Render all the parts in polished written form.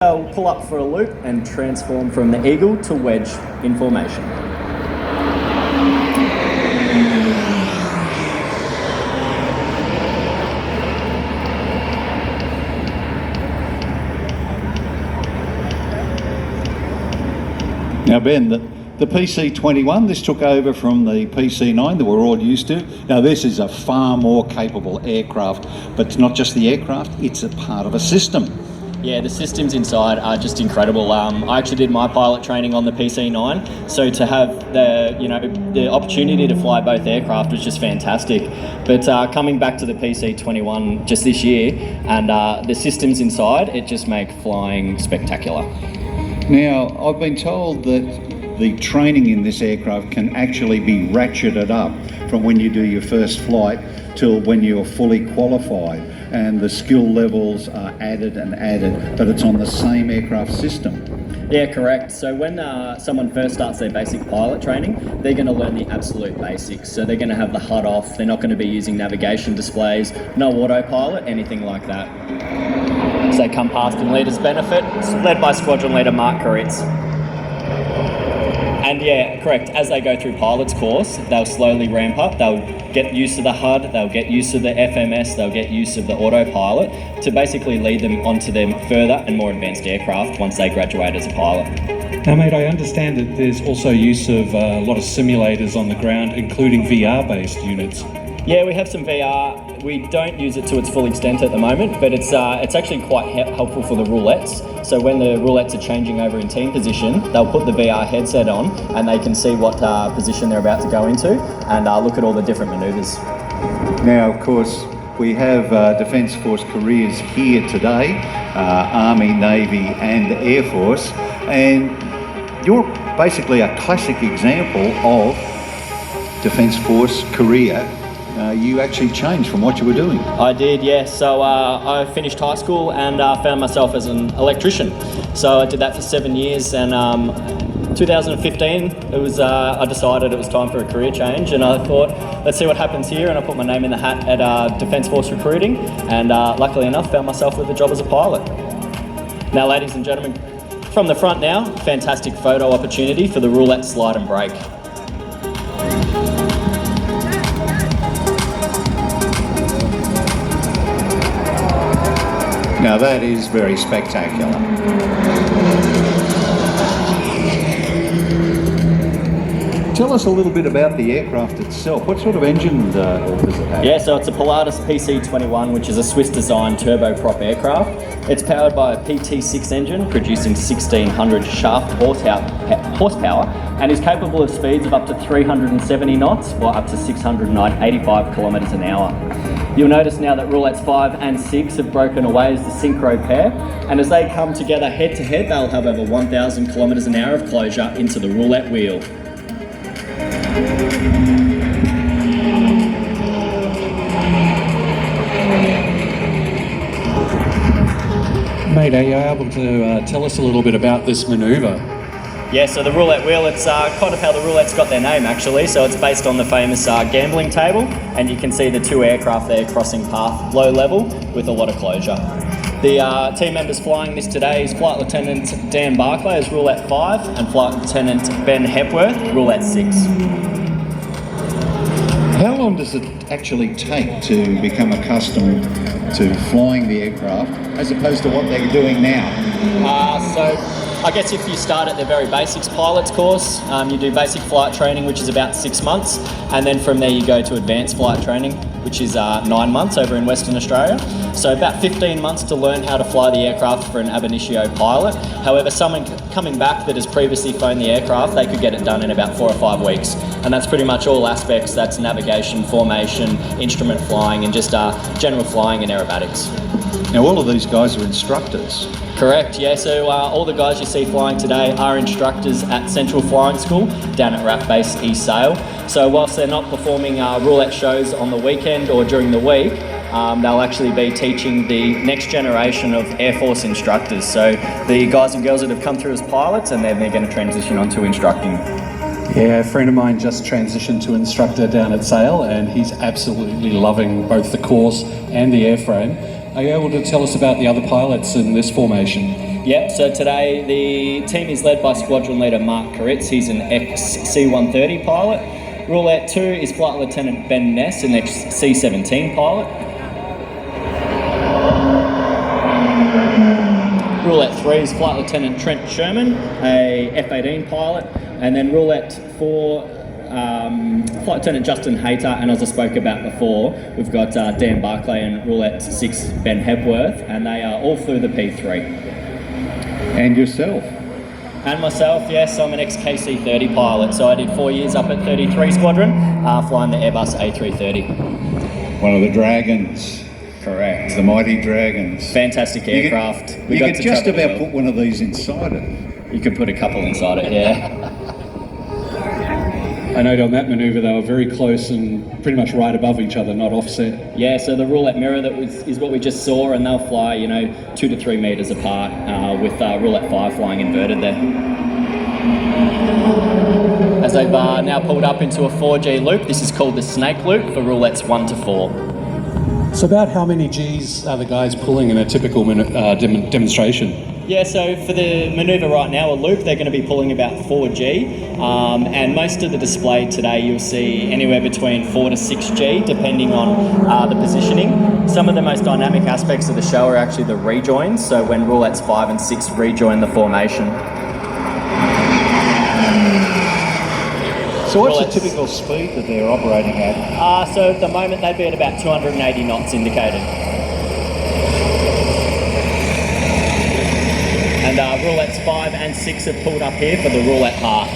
They'll pull up for a loop and transform from the eagle to wedge in formation. Now Ben, the PC-21, this took over from the PC-9 that we're all used to. Now this is a far more capable aircraft, but it's not just the aircraft, it's a part of a system. Yeah, the systems inside are just incredible. I actually did my pilot training on the PC-9, so to have the opportunity to fly both aircraft was just fantastic. But coming back to the PC-21 just this year, and the systems inside, it just make flying spectacular. Now, I've been told that the training in this aircraft can actually be ratcheted up from when you do your first flight till when you're fully qualified, and the skill levels are added and added, but it's on the same aircraft system. Yeah, correct. So when someone first starts their basic pilot training, they're going to learn the absolute basics. So they're going to have the HUD off, they're not going to be using navigation displays, no autopilot, anything like that. So they come past in Leader's Benefit, led by Squadron Leader Mark Koritz. And yeah, correct, as they go through pilot's course, they'll slowly ramp up, they'll get used to the HUD, they'll get used to the FMS, they'll get used to the autopilot to basically lead them onto their further and more advanced aircraft once they graduate as a pilot. Now mate, I understand that there's also use of a lot of simulators on the ground, including VR-based units. Yeah, we have some VR. We don't use it to its full extent at the moment, but it's actually quite helpful for the roulettes. So when the roulettes are changing over in team position, they'll put the VR headset on and they can see what position they're about to go into and look at all the different manoeuvres. Now, of course, we have Defence Force careers here today, Army, Navy and Air Force, and you're basically a classic example of Defence Force career. You actually changed from what you were doing. I did, yes. So I finished high school and found myself as an electrician. So I did that for 7 years, and 2015 I decided it was time for a career change, and I thought, let's see what happens here, and I put my name in the hat at Defence Force Recruiting, and luckily enough found myself with a job as a pilot. Now ladies and gentlemen, from the front now, fantastic photo opportunity for the Roulette slide and brake. Now that is very spectacular. Tell us a little bit about the aircraft itself. What sort of engine does it have? Yeah, so it's a Pilatus PC-21, which is a Swiss-designed turboprop aircraft. It's powered by a PT6 engine, producing 1,600 shaft horsepower, and is capable of speeds of up to 370 knots or up to 685 kilometres an hour. You'll notice now that Roulettes 5 and 6 have broken away as the synchro pair, and as they come together head to head, they'll have over 1,000 kilometres an hour of closure into the roulette wheel. Mate, are you able to tell us a little bit about this manoeuvre? Yeah, so the roulette wheel, it's kind of how the roulettes got their name actually. So it's based on the famous gambling table, and you can see the two aircraft there crossing path low level with a lot of closure. The team members flying this today is Flight Lieutenant Dan Barclay as Roulette 5 and Flight Lieutenant Ben Hepworth, Roulette 6. How long does it actually take to become accustomed to flying the aircraft as opposed to what they're doing now? So I guess if you start at the very basics pilot's course, you do basic flight training, which is about 6 months, and then from there you go to advanced flight training, which is 9 months over in Western Australia. So about 15 months to learn how to fly the aircraft for an ab initio pilot. However, someone coming back that has previously flown the aircraft, they could get it done in about 4 or 5 weeks. And that's pretty much all aspects. That's navigation, formation, instrument flying, and just general flying and aerobatics. Now all of these guys are instructors. Correct, yeah, so all the guys you see flying today are instructors at Central Flying School down at RAAF Base East Sale. So whilst they're not performing roulette shows on the weekend or during the week, they'll actually be teaching the next generation of Air Force instructors. So the guys and girls that have come through as pilots, and then they're going to transition on to instructing. Yeah, a friend of mine just transitioned to instructor down at Sale, and he's absolutely loving both the course and the airframe. Are you able to tell us about the other pilots in this formation? Yep, so today the team is led by Squadron Leader Mark Koritz. He's an ex-C-130 pilot. Roulette 2 is Flight Lieutenant Ben Ness, an ex-C-17 pilot. Roulette 3 is Flight Lieutenant Trent Sherman, a F-18 pilot. And then Roulette 4, Flight Lieutenant Justin Hayter, and as I spoke about before, we've got Dan Barclay and Roulette 6 Ben Hepworth, and they all flew the P3. And yourself? And myself, yes, I'm an ex-KC-30 pilot, so I did 4 years up at 33 Squadron, flying the Airbus A330. One of the Dragons. Correct. The mighty Dragons. Fantastic aircraft. You could just about put one of these inside it. You could put a couple inside it, yeah. I know on that manoeuvre they were very close and pretty much right above each other, not offset. Yeah, so the roulette mirror is what we just saw, and they'll fly, 2 to 3 metres apart with Roulette 5 flying inverted there. As they've now pulled up into a 4G loop, this is called the snake loop for Roulettes 1 to 4. So about how many Gs are the guys pulling in a typical demonstration? Yeah, so for the manoeuvre right now, a loop, they're going to be pulling about 4G, and most of the display today you'll see anywhere between 4 to 6G, depending on the positioning. Some of the most dynamic aspects of the show are actually the rejoins, so when Roulettes 5 and 6 rejoin the formation. So what's the typical speed that they're operating at? So at the moment they'd be at about 280 knots indicated. And Roulettes 5 and 6 have pulled up here for the Roulette Heart.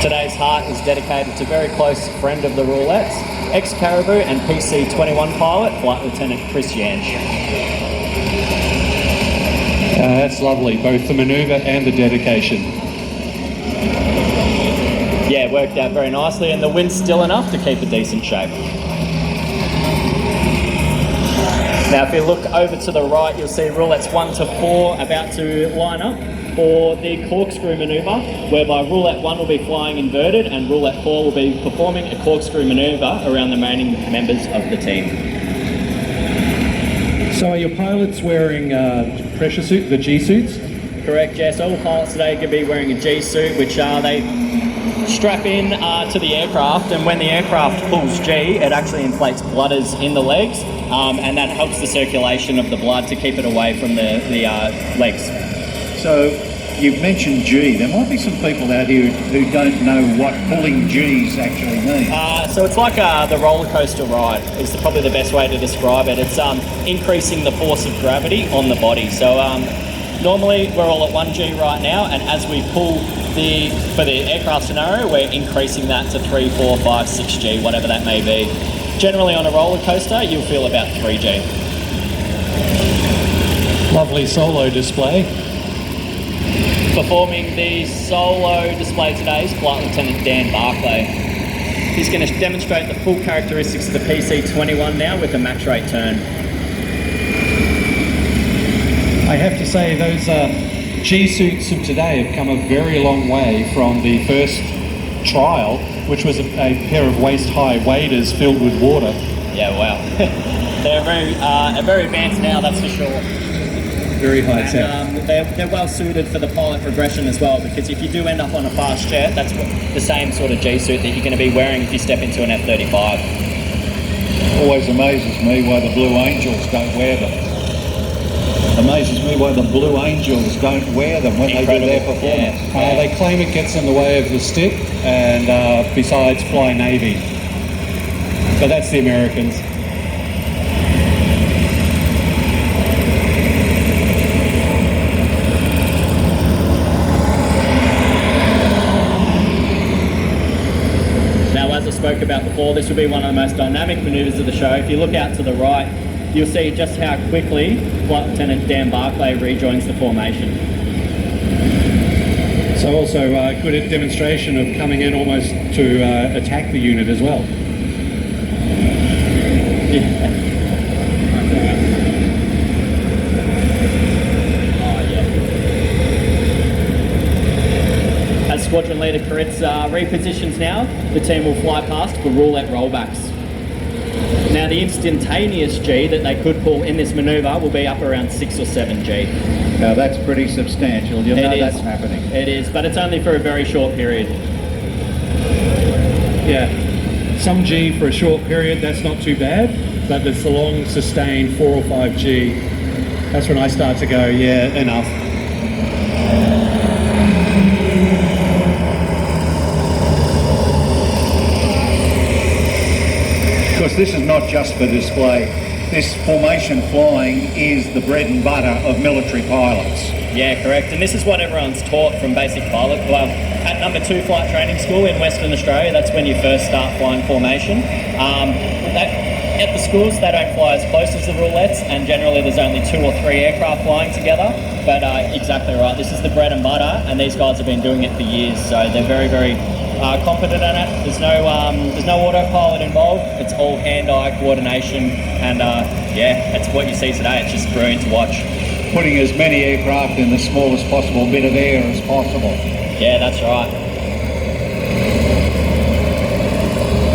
Today's Heart is dedicated to a very close friend of the Roulettes, ex-Caribou and PC-21 pilot, Flight Lieutenant Chris Yanch. That's lovely, both the manoeuvre and the dedication. Yeah, it worked out very nicely, and the wind's still enough to keep a decent shape. Now, if you look over to the right, you'll see Roulettes 1 to 4 about to line up for the corkscrew manoeuvre, whereby Roulette 1 will be flying inverted and Roulette 4 will be performing a corkscrew manoeuvre around the remaining members of the team. So are your pilots wearing pressure suit, the G suits? Correct, yes. All pilots today could be wearing a G suit, which they strap in to the aircraft, and when the aircraft pulls G, it actually inflates bladders in the legs, and that helps the circulation of the blood to keep it away from the legs. So you've mentioned G. There might be some people out here who don't know what pulling G's actually means. So it's like the roller coaster ride is probably the best way to describe it. It's increasing the force of gravity on the body. So normally we're all at 1G right now, and as we pull for the aircraft scenario, we're increasing that to 3, 4, 5, 6G, whatever that may be. Generally on a roller coaster, you'll feel about 3G. Lovely solo display. Performing the solo display today is Flight Lieutenant Dan Barclay. He's going to demonstrate the full characteristics of the PC-21 now with a max rate turn. I have to say those G suits of today have come a very long way from the first trial, which was a pair of waist-high waders filled with water. Yeah, wow. They're very advanced now, that's for sure. Very high tech. They're well suited for the pilot progression as well, because if you do end up on a fast jet, that's the same sort of G suit that you're going to be wearing if you step into an F-35. Always amazes me why the Blue Angels don't wear them. Amazes me why the Blue Angels don't wear them when they do their performance. Yeah. They claim it gets in the way of the stick, and besides fly Navy. But that's the Americans. Now, as I spoke about before, this will be one of the most dynamic manoeuvres of the show. If you look out to the right, you'll see just how quickly Flight Lieutenant Dan Barclay rejoins the formation. So also a good demonstration of coming in almost to attack the unit as well. Yeah. As Squadron Leader Koritz repositions now, the team will fly past for roulette rollbacks. Now, Now the instantaneous G that they could pull in this manoeuvre will be up around 6 or 7 G. Now that's pretty substantial. You'll know that's happening. It is, but it's only for a very short period. Yeah, some G for a short period, that's not too bad, but it's the long sustained 4 or 5 G. That's when I start to go, yeah, enough. Of course, this is not just for display. This formation flying is the bread and butter of military pilots. Yeah, correct. And this is what everyone's taught from basic pilot. Well, at number 2 flight training school in Western Australia, that's when you first start flying formation. At the schools, they don't fly as close as the Roulettes, and generally there's only 2 or 3 aircraft flying together. But exactly right, this is the bread and butter, and these guys have been doing it for years, so they're very, very competent in it. There's no autopilot involved. It's all hand-eye coordination, and yeah, it's what you see today. It's just brilliant to watch. Putting as many aircraft in the smallest possible bit of air as possible. Yeah, that's right.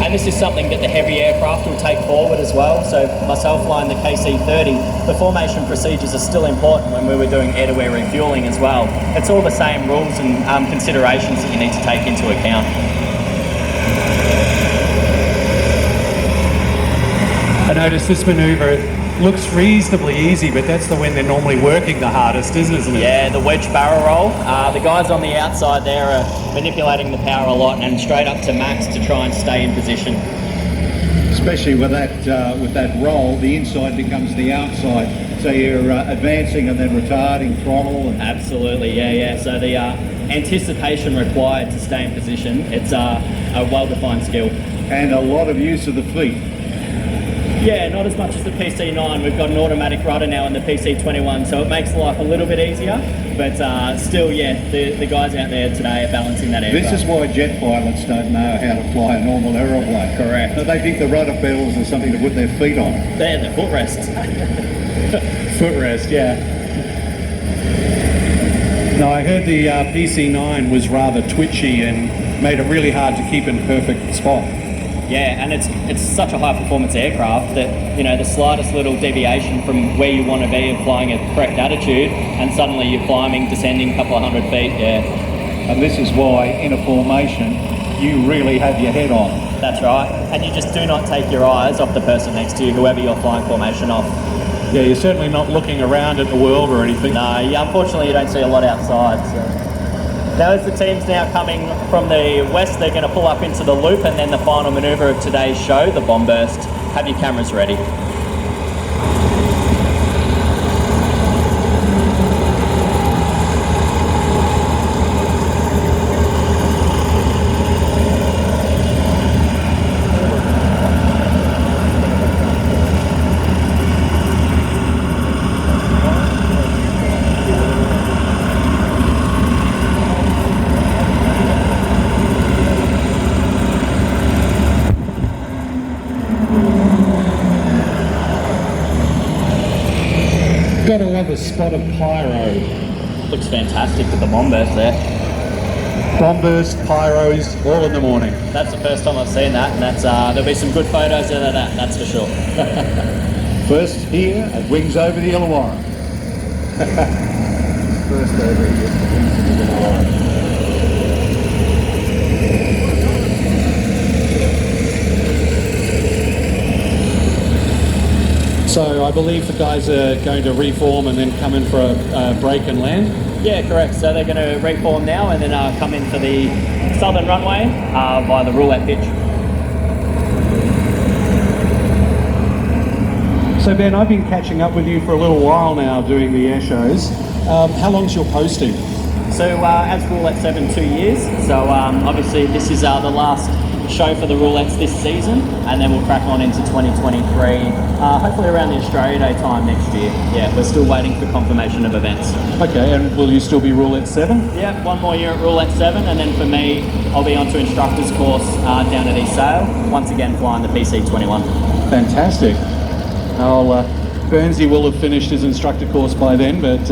And this is something that the heavy aircraft will take forward as well. So myself flying the KC-30, the formation procedures are still important when we were doing air-to-air refueling as well. It's all the same rules and considerations that you need to take into account. I noticed this manoeuvre looks reasonably easy, but that's the when they're normally working the hardest, isn't it? Yeah, the wedge barrel roll. The guys on the outside there are manipulating the power a lot and straight up to max to try and stay in position. Especially with that roll, the inside becomes the outside. So you're advancing and then retarding throttle. And absolutely, yeah. So the anticipation required to stay in position, it's a well-defined skill. And a lot of use of the feet. Yeah, not as much as the PC9. We've got an automatic rudder now in the PC21, so it makes life a little bit easier. But still, yeah, the guys out there today are balancing that aircraft. This is why jet pilots don't know how to fly a normal aeroplane. Correct. So they think the rudder pedals are something to put their feet on. They're the footrests. Footrest, yeah. No, I heard the PC9 was rather twitchy and made it really hard to keep in perfect spot. Yeah, and it's such a high performance aircraft that, you know, the slightest little deviation from where you want to be and flying at correct attitude, and suddenly you're climbing, descending a couple of 100 feet, yeah. And this is why in a formation you really have your head on. That's right, and you just do not take your eyes off the person next to you, whoever you're flying formation off. Yeah, you're certainly not looking around at the world or anything. No, unfortunately you don't see a lot outside. So. Now as the team's now coming from the west, they're going to pull up into the loop, and then the final manoeuvre of today's show, the bomb burst. Have your cameras ready. Gotta love a spot of pyro. Looks fantastic with the bomb burst there. Bomb burst, pyros, all in the morning. That's the first time I've seen that, and that's there'll be some good photos of that's for sure. First here at Wings Over the Illawarra. First over here at Wings Over the Illawarra. So I believe the guys are going to reform and then come in for a break and land? Yeah, correct. So they're going to reform now and then come in for the southern runway via the Roulette pitch. So Ben, I've been catching up with you for a little while now doing the air shows. How long's your posting? So as Roulette 7, 2 years. So obviously this is the last show for the Roulettes this season, and then we'll crack on into 2023, hopefully around the Australia Day time next year. Yeah, we're still waiting for confirmation of events. Okay, and will you still be Roulette 7? Yeah, one more year at Roulette 7, and then for me, I'll be onto instructor's course down at East Sale, once again flying the PC21. Fantastic. Burnsy will have finished his instructor course by then, but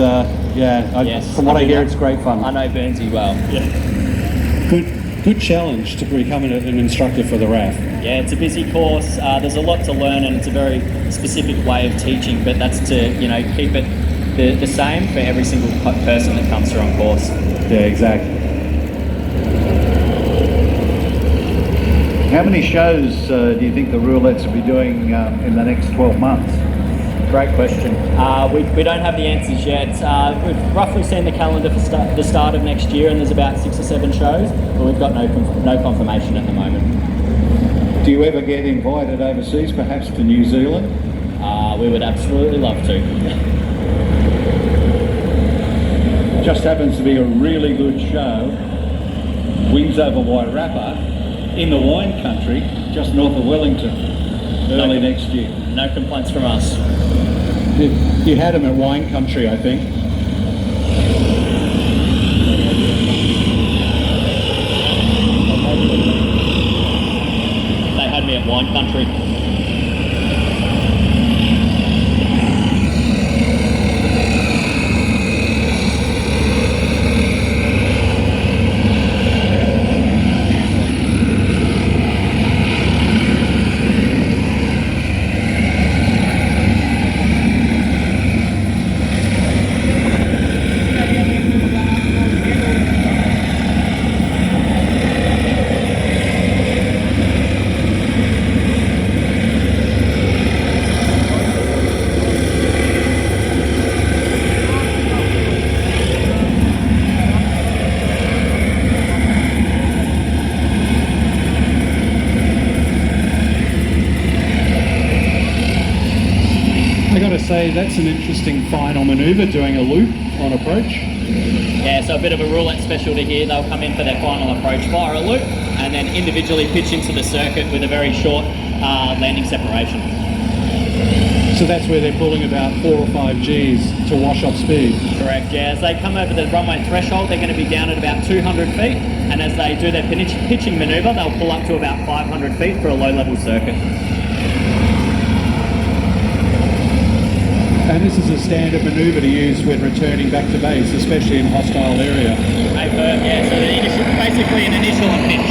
yeah, Yes, from what I hear, it's great fun. I know Burnsy well. Yeah. good challenge to become an instructor for the RAAF. Yeah, it's a busy course. There's a lot to learn, and it's a very specific way of teaching. But that's to keep it the same for every single person that comes through on course. Yeah, exactly. How many shows do you think the Roulettes will be doing in the next 12 months? Great question. We don't have the answers yet. We've roughly seen the calendar for the start of next year, and there's about 6 or 7 shows, but we've got no confirmation at the moment. Do you ever get invited overseas, perhaps to New Zealand? We would absolutely love to. Just happens to be a really good show, Wings Over Illawarra, in the wine country, just north of Wellington, early next year. No complaints from us. You had them at wine country, I think. They had me at wine country. I got to say, that's an interesting final manoeuvre, doing a loop on approach. Yeah, so a bit of a roulette specialty here. They'll come in for their final approach via a loop and then individually pitch into the circuit with a very short landing separation. So that's where they're pulling about 4 or 5 Gs to wash off speed. Correct, yeah. As they come over the runway threshold, they're going to be down at about 200 feet, and as they do their pitching manoeuvre, they'll pull up to about 500 feet for a low-level circuit. And this is a standard manoeuvre to use when returning back to base, especially in a hostile area. Yeah, so basically an initial pitch.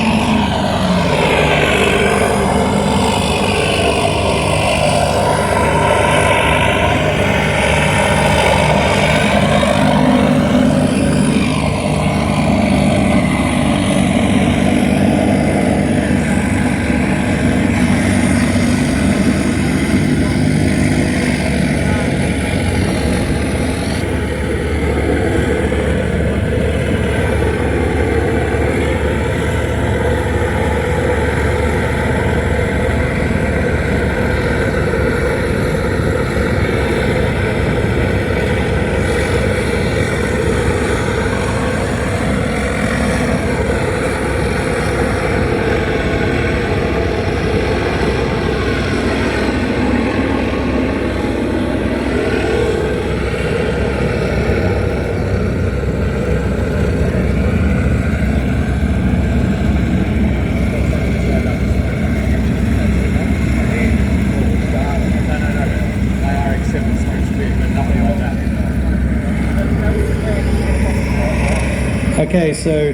Okay, so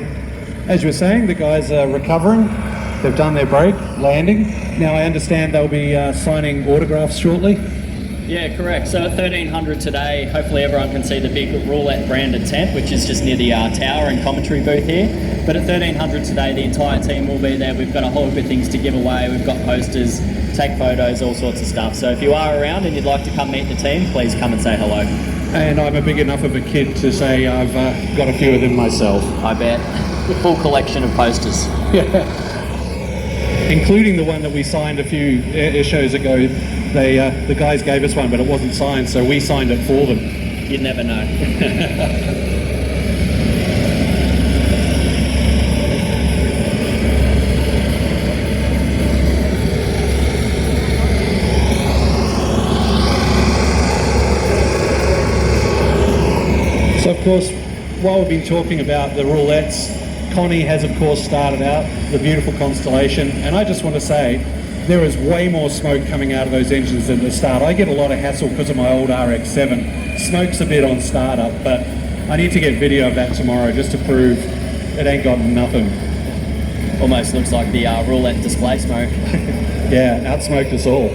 as you were saying, the guys are recovering. They've done their break, landing. Now I understand they'll be signing autographs shortly. Yeah, correct. So at 1300 today, hopefully everyone can see the big Roulette branded tent, which is just near the tower and commentary booth here. But at 1300 today, the entire team will be there. We've got a whole heap of things to give away. We've got posters, take photos, all sorts of stuff. So if you are around and you'd like to come meet the team, please come and say hello. And I'm a big enough of a kid to say I've got a few of them myself. I bet. The full collection of posters. Yeah. Including the one that we signed a few air shows ago. The guys gave us one, but it wasn't signed, so we signed it for them. You'd never know. So of course, while we've been talking about the Roulettes, Connie has of course started out the beautiful Constellation, and I just want to say there is way more smoke coming out of those engines than the start. I get a lot of hassle because of my old RX-7. Smokes a bit on startup, but I need to get video of that tomorrow just to prove it ain't got nothing. almost looks like the roulette display smoke. Yeah, outsmoked us all.